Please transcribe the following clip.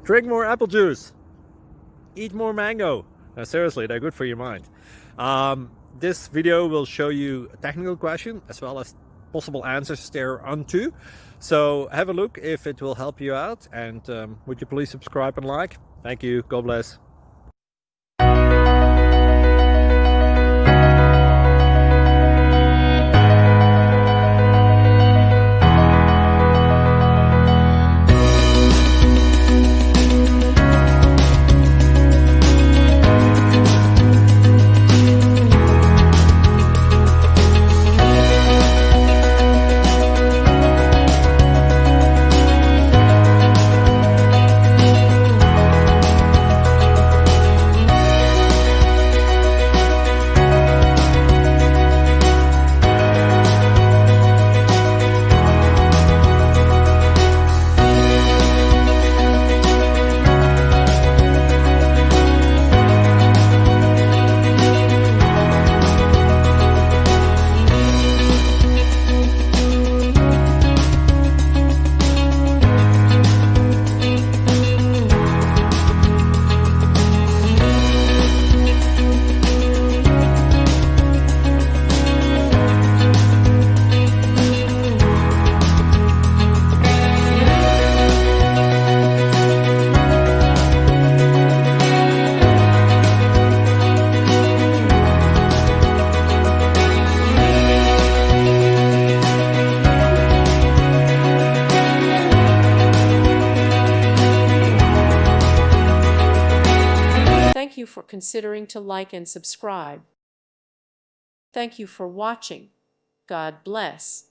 Drink more apple juice. Eat more mango. No, seriously, they're good for your mind. This video will show you a technical question as well as possible answers thereunto. So have a look if it will help you out, and would you please subscribe and like? Thank you. God bless. Thank you for considering to like and subscribe. Thank you for watching. God bless.